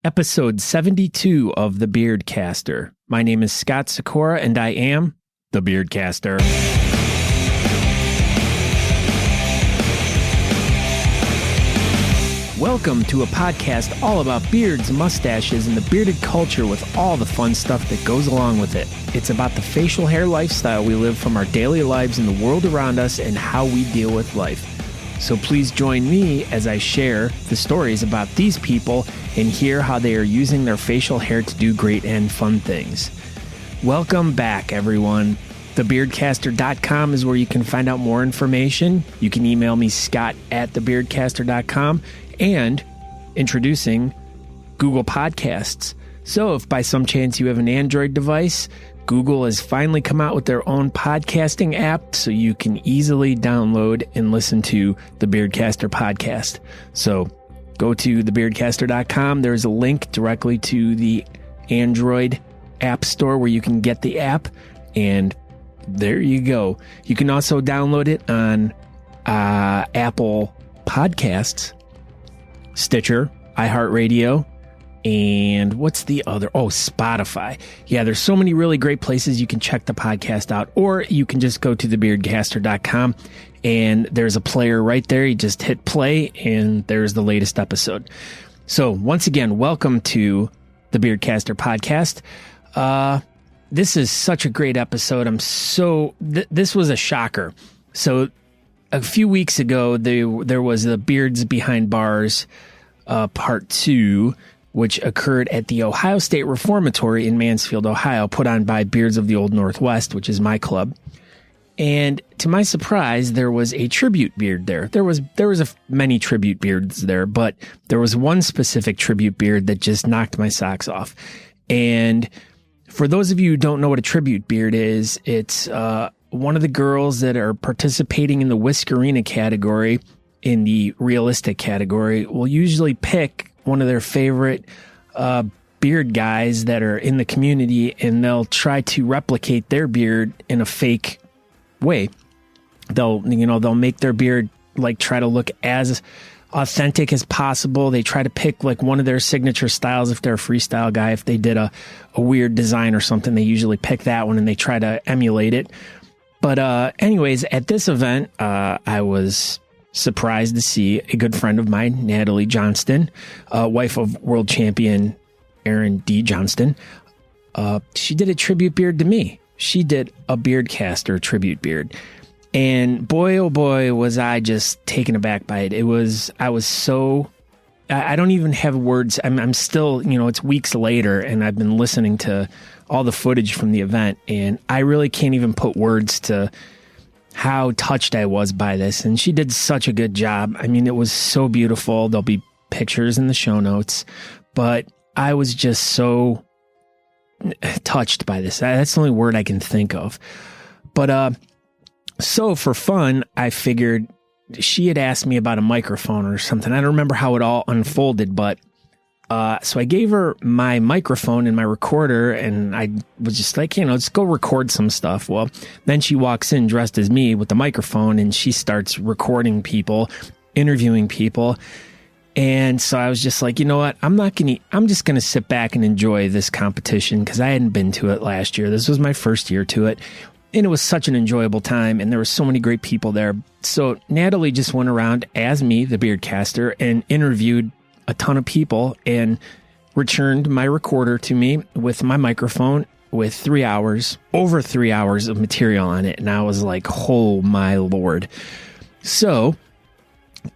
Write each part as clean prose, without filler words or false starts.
episode 72 of the Beardcaster. My name is Scott Sikora, and I am the Beardcaster. Welcome to a podcast all about beards, mustaches, and the bearded culture with all the fun stuff that goes along with it. It's about the facial hair lifestyle we live from our daily lives in the world around us and how we deal with life. So please join me as I share the stories about these people and hear how they are using their facial hair to do great and fun things. Welcome back, everyone. TheBeardcaster.com is where you can find out more information. You can email me, scott@TheBeardcaster.com, and introducing Google Podcasts. So if by some chance you have an Android device, Google has finally come out with their own podcasting app so you can easily download and listen to the Beardcaster podcast. So go to thebeardcaster.com. There's a link directly to the Android app store where you can get the app, and there you go. You can also download it on Apple Podcasts, Stitcher, iHeartRadio, and what's the other? Oh, Spotify. Yeah, there's so many really great places you can check the podcast out, or you can just go to thebeardcaster.com and there's a player right there. You just hit play and there's the latest episode. So once again, welcome to the Beardcaster podcast. This is such a great episode. This was a shocker. So a few weeks ago, there was the Beards Behind Bars part 2, which occurred at the Ohio State Reformatory in Mansfield, Ohio, put on by Beards of the Old Northwest, which is my club. And to my surprise, there was a tribute beard there. There was many tribute beards there, but there was one specific tribute beard that just knocked my socks off. And for those of you who don't know what a tribute beard is, it's one of the girls that are participating in the Whiskerina category, in the realistic category, will usually pick one of their favorite beard guys that are in the community, and they'll try to replicate their beard in a fake way. They'll make their beard try to look as authentic as possible. They try to pick one of their signature styles. If they're a freestyle guy, if they did a weird design or something, they usually pick that one and they try to emulate it. But anyways, at this event, I was surprised to see a good friend of mine, Natali Johnston, wife of world champion Aaron D. Johnston. She did a tribute beard to me. She did a Beardcaster tribute beard. And boy, oh boy, was I just taken aback by it. I don't even have words. I'm still, it's weeks later and I've been listening to all the footage from the event, and I really can't even put words to how touched I was by this. And she did such a good job. I mean, it was so beautiful. There'll be pictures in the show notes, but I was just so touched by this. That's the only word I can think of. But, so for fun, I figured she had asked me about a microphone or something. I don't remember how it all unfolded, but so I gave her my microphone and my recorder, and I was just like, let's go record some stuff. Well, then she walks in dressed as me with the microphone, and she starts recording people, interviewing people. And so I was just like, you know what? I'm just going to sit back and enjoy this competition, because I hadn't been to it last year. This was my first year to it. And it was such an enjoyable time, and there were so many great people there. So Natali just went around as me, the Beardcaster, and interviewed a ton of people and returned my recorder to me with my microphone with over 3 hours of material on it. And I was like, oh my Lord. So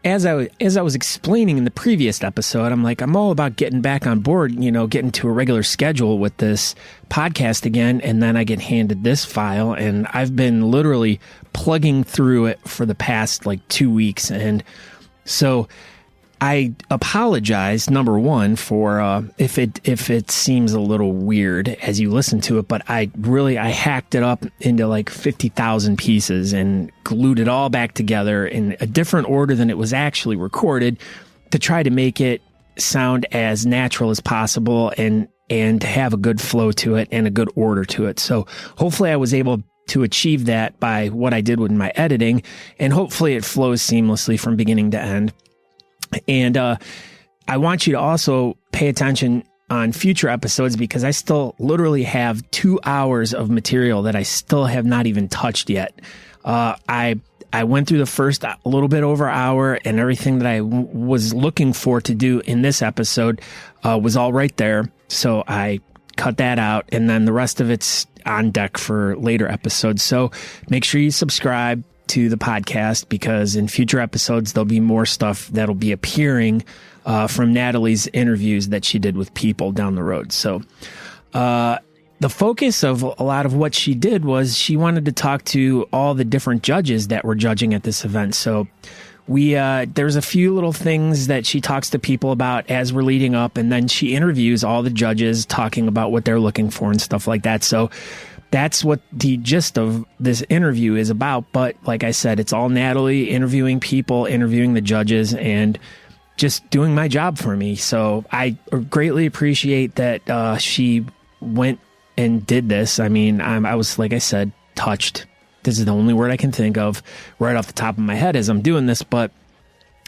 as I was explaining in the previous episode, I'm all about getting back on board, getting to a regular schedule with this podcast again. And then I get handed this file, and I've been literally plugging through it for the past 2 weeks. And so I apologize, number one, for if it seems a little weird as you listen to it, but I hacked it up into 50,000 pieces and glued it all back together in a different order than it was actually recorded, to try to make it sound as natural as possible and to have a good flow to it and a good order to it. So hopefully I was able to achieve that by what I did with my editing, and hopefully it flows seamlessly from beginning to end. And I want you to also pay attention on future episodes because I still literally have 2 hours of material that I still have not even touched yet. I went through the first a little bit over hour, and everything that I was looking for to do in this episode was all right there. So I cut that out, and then the rest of it's on deck for later episodes. So make sure you subscribe to the podcast because in future episodes, there'll be more stuff that'll be appearing from Natalie's interviews that she did with people down the road. So the focus of a lot of what she did was she wanted to talk to all the different judges that were judging at this event. So there's a few little things that she talks to people about as we're leading up, and then she interviews all the judges talking about what they're looking for and stuff like that. So that's what the gist of this interview is about. But like I said, it's all Natali interviewing people, interviewing the judges, and just doing my job for me. So I greatly appreciate that she went and did this. I mean, I was, like I said, touched. This is the only word I can think of right off the top of my head as I'm doing this, but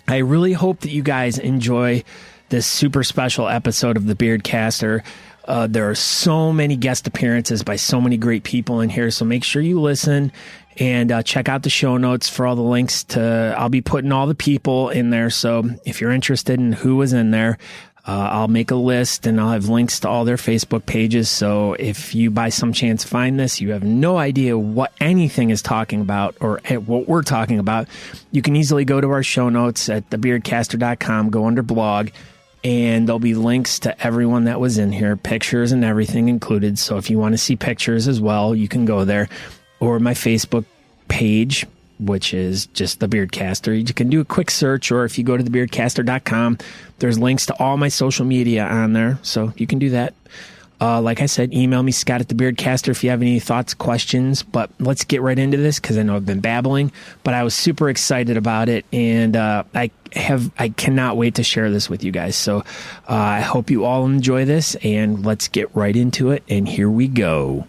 I really hope that you guys enjoy this super special episode of the Beardcaster. There are so many guest appearances by so many great people in here, so make sure you listen and check out the show notes for all the links to, I'll be putting all the people in there, so if you're interested in who was in there, I'll make a list and I'll have links to all their Facebook pages. So if you by some chance find this, you have no idea what anything is talking about or what we're talking about, you can easily go to our show notes at thebeardcaster.com, go under blog, and there'll be links to everyone that was in here, pictures and everything included. So if you want to see pictures as well, you can go there, or my Facebook page, which is just the Beardcaster. You can do a quick search, or if you go to thebeardcaster.com, there's links to all my social media on there, so you can do that. Like I said, email me, Scott at thebeardcaster, if you have any thoughts, questions. But let's get right into this because I know I've been babbling, but I was super excited about it, and I cannot wait to share this with you guys. So I hope you all enjoy this, and let's get right into it, and here we go.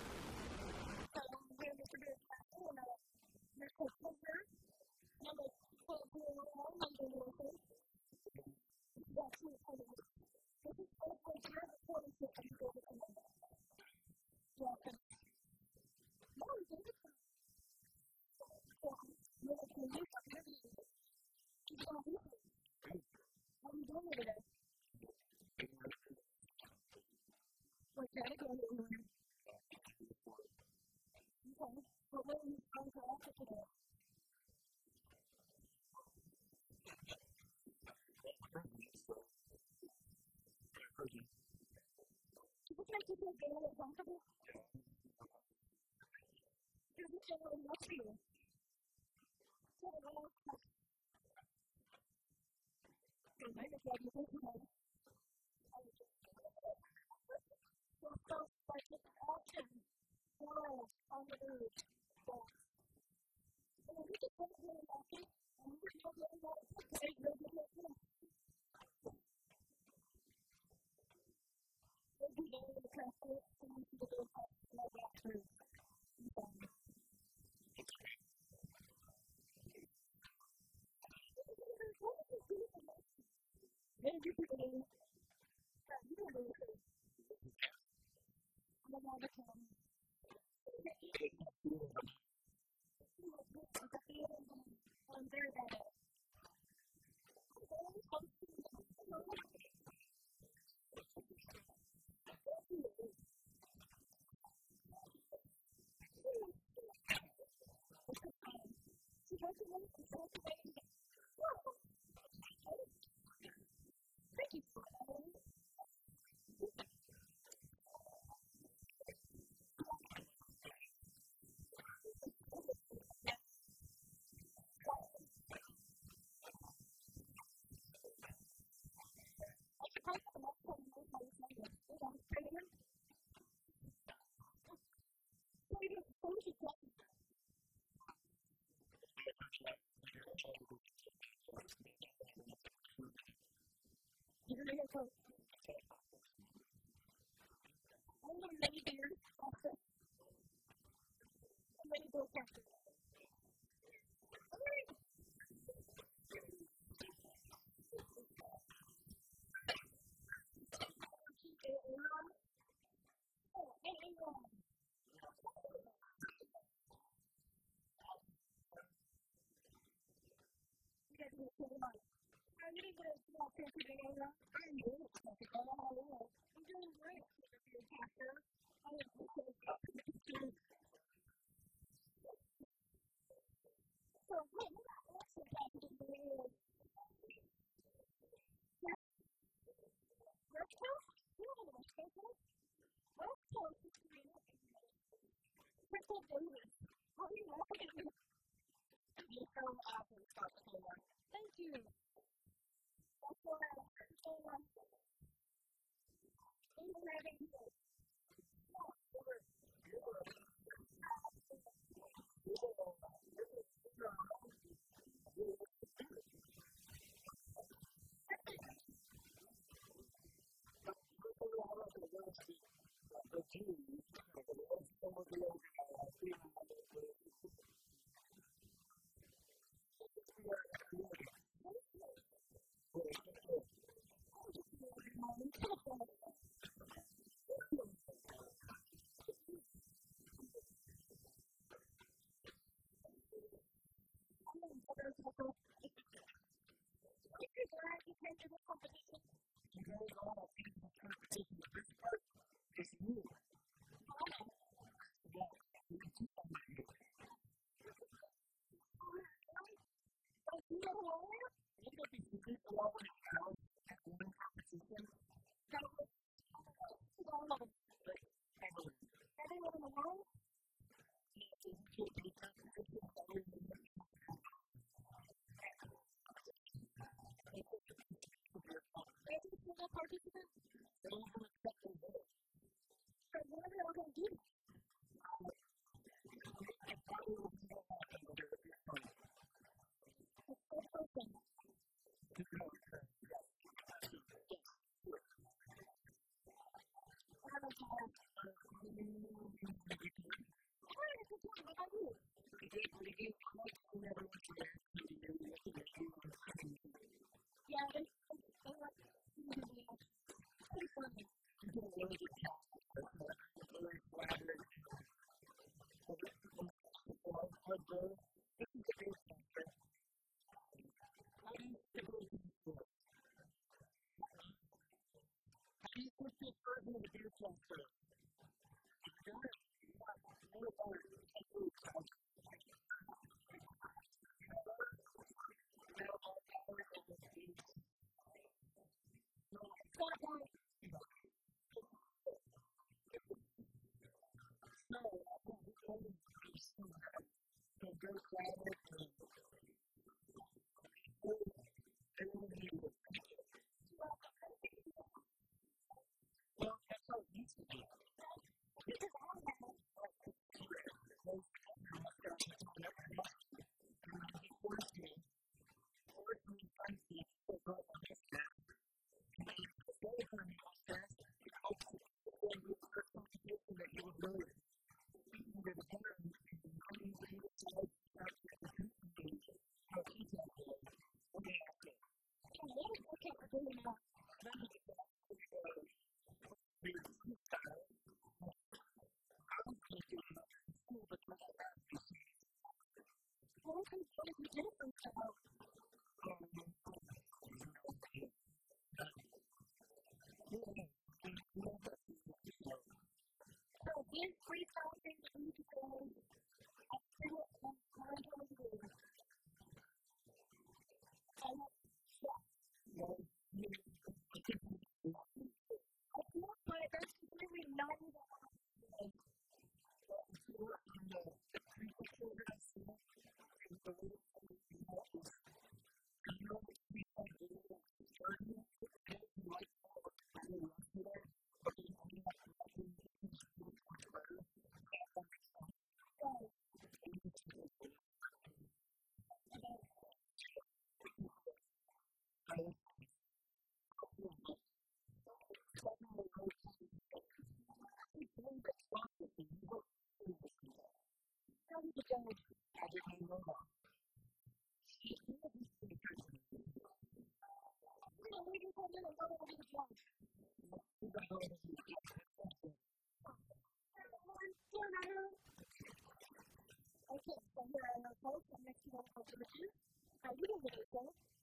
Okay, so here are our folks. I'm next to one culture. You don't get it,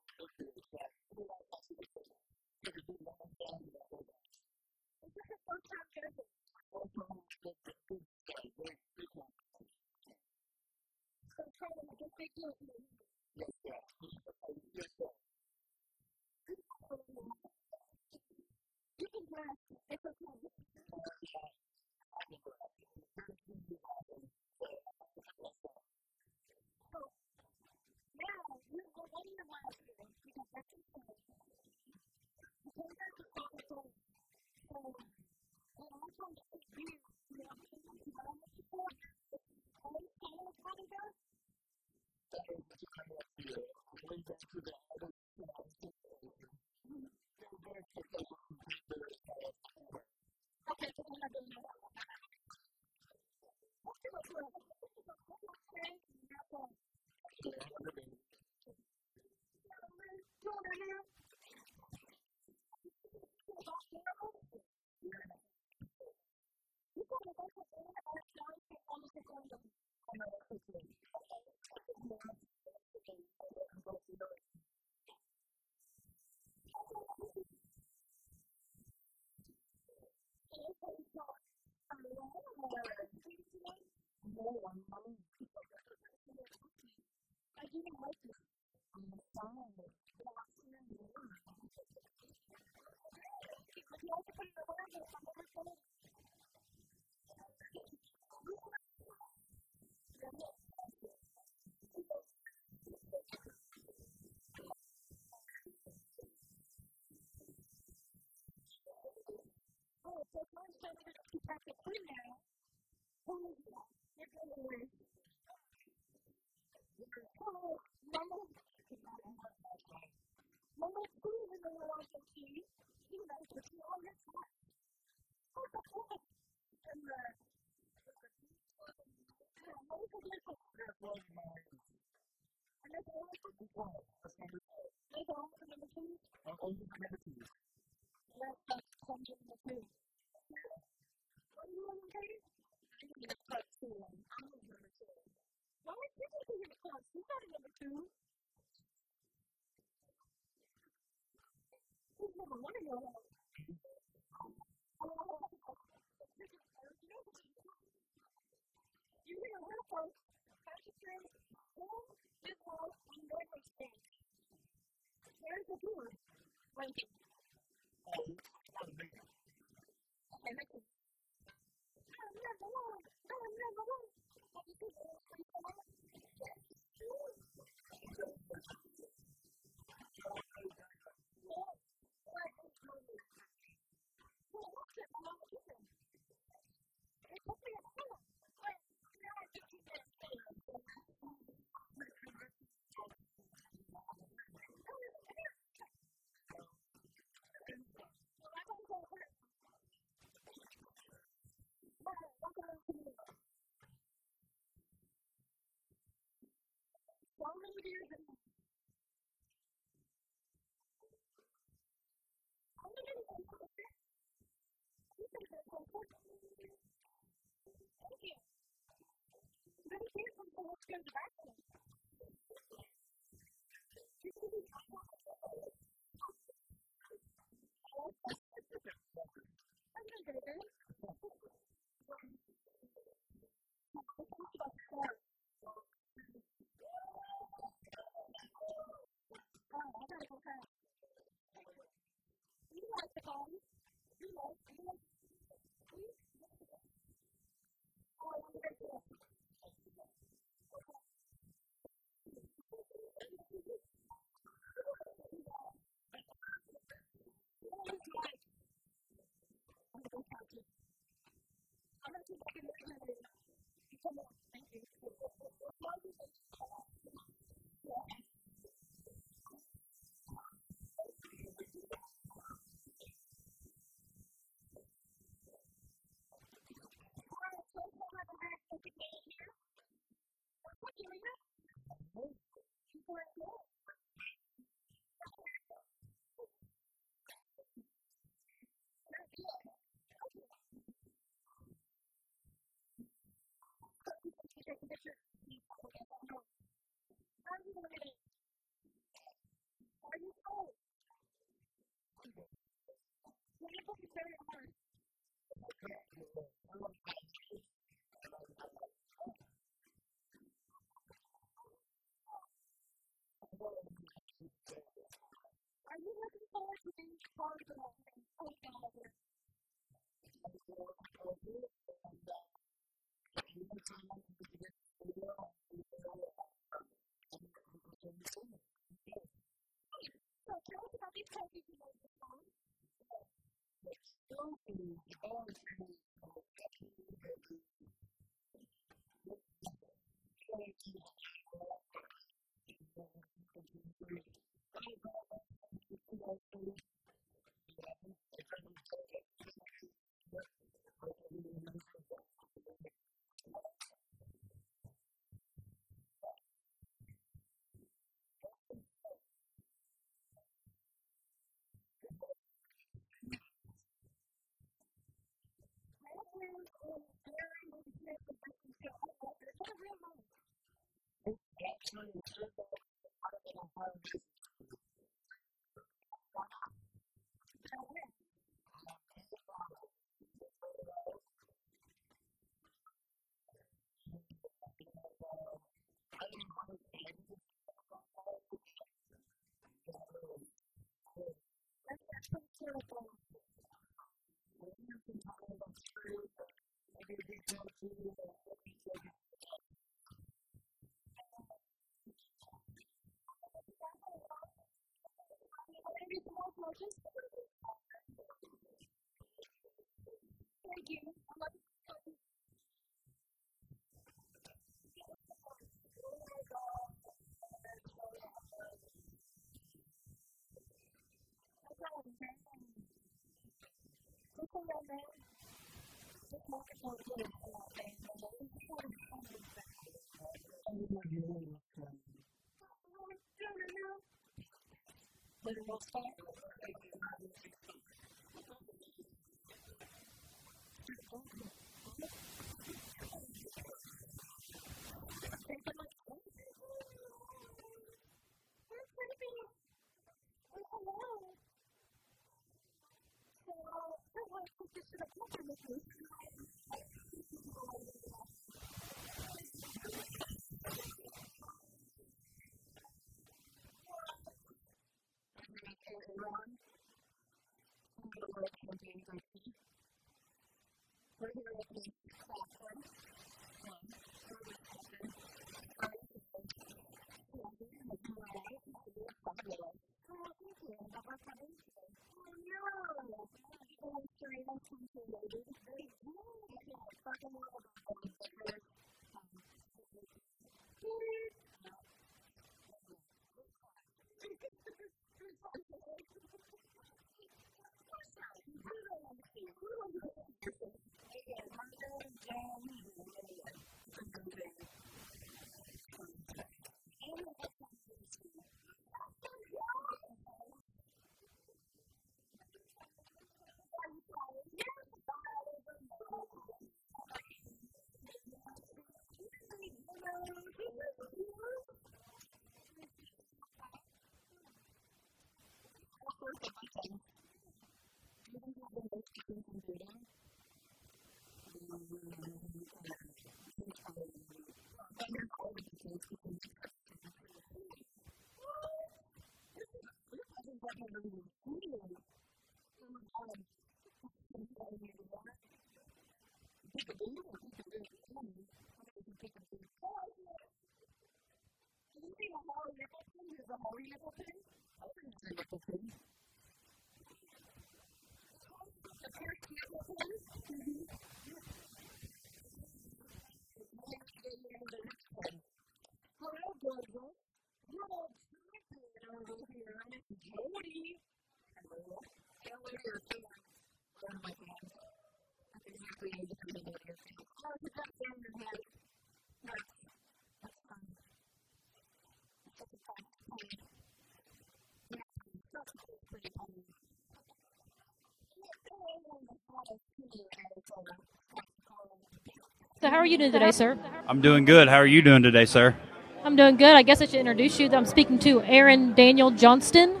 So how are you doing today, sir? I'm doing good. How are you doing today, sir? I'm doing good. I guess I should introduce you. I'm speaking to Aaron Daniel Johnston.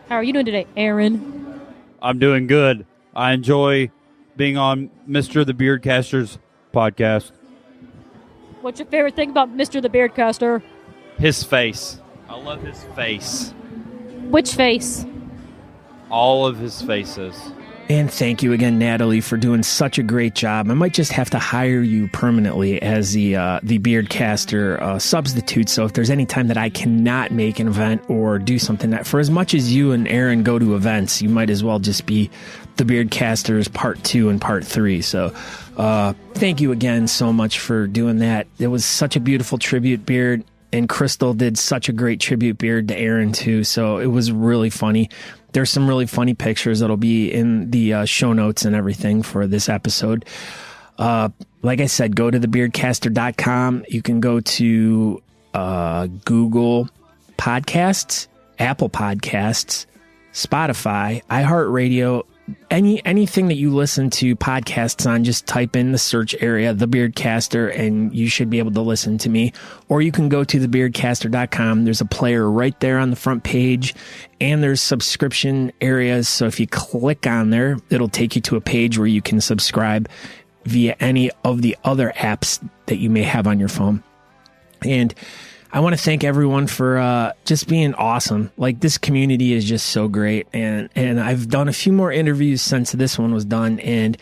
How are you doing today, Aaron? I'm doing good. I enjoy being on Mr. the Beardcaster's podcast. What's your favorite thing about Mr. the Beardcaster? His face. I love his face. Which face? All of his faces. And thank you again, Natalie, for doing such a great job. I might just have to hire you permanently as the Beardcaster substitute. So if there's any time that I cannot make an event or do something that, for as much as you and Aaron go to events, you might as well just be the Beardcasters Part 2 and Part 3. So thank you again so much for doing that. It was such a beautiful tribute beard. And Crystal did such a great tribute beard to Aaron, too. So it was really funny. There's some really funny pictures that'll be in the show notes and everything for this episode. Like I said, go to thebeardcaster.com. You can go to Google Podcasts, Apple Podcasts, Spotify, iHeartRadio, anything that you listen to podcasts on, just type in the search area, The Beardcaster, and you should be able to listen to me. Or you can go to thebeardcaster.com. There's a player right there on the front page, and there's subscription areas. So if you click on there, it'll take you to a page where you can subscribe via any of the other apps that you may have on your phone. And I want to thank everyone for just being awesome. Like, this community is just so great. And I've done a few more interviews since this one was done. And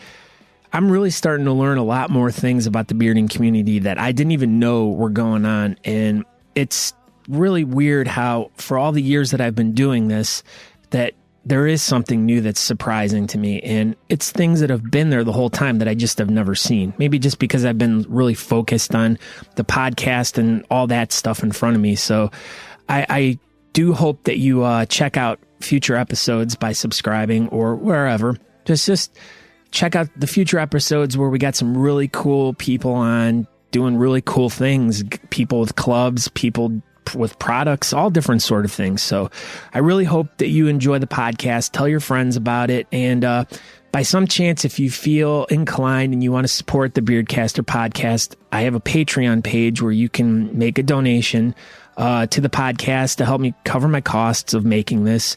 I'm really starting to learn a lot more things about the bearding community that I didn't even know were going on. And it's really weird how, for all the years that I've been doing this, that there is something new that's surprising to me. And it's things that have been there the whole time that I just have never seen. Maybe just because I've been really focused on the podcast and all that stuff in front of me. So I do hope that you check out future episodes by subscribing or wherever. Just check out the future episodes where we got some really cool people on doing really cool things. People with clubs, people with products, all different sort of things. So I really hope that you enjoy the podcast. Tell your friends about it. And by some chance, if you feel inclined and you want to support the Beardcaster podcast, I have a Patreon page where you can make a donation to the podcast to help me cover my costs of making this.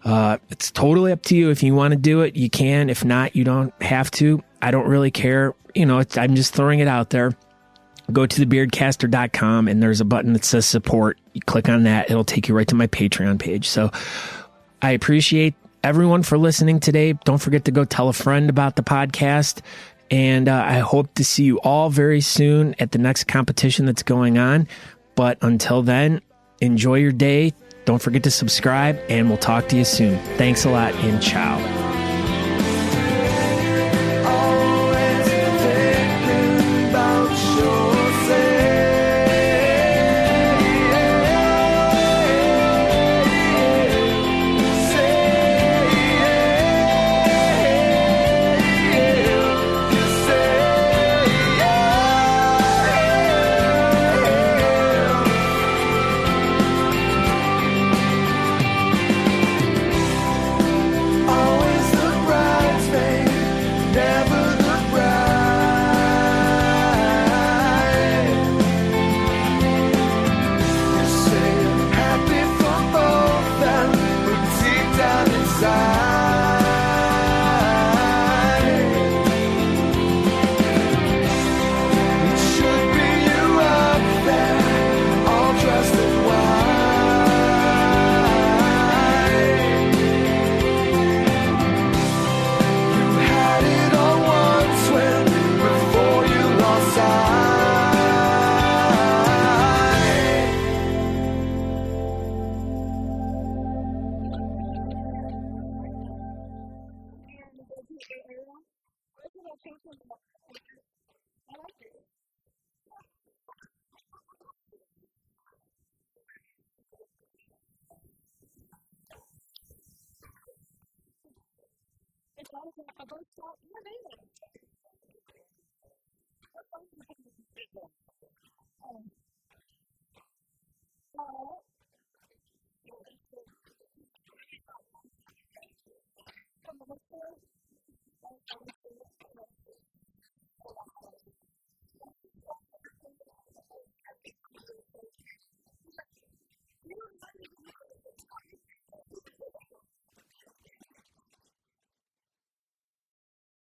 It's totally up to you. If you want to do it, you can. If not, you don't have to. I don't really care. I'm just throwing it out there. Go to thebeardcaster.com and there's a button that says support. You click on that. It'll take you right to my Patreon page. So I appreciate everyone for listening today. Don't forget to go tell a friend about the podcast. And I hope to see you all very soon at the next competition that's going on. But until then, enjoy your day. Don't forget to subscribe, and we'll talk to you soon. Thanks a lot, and ciao.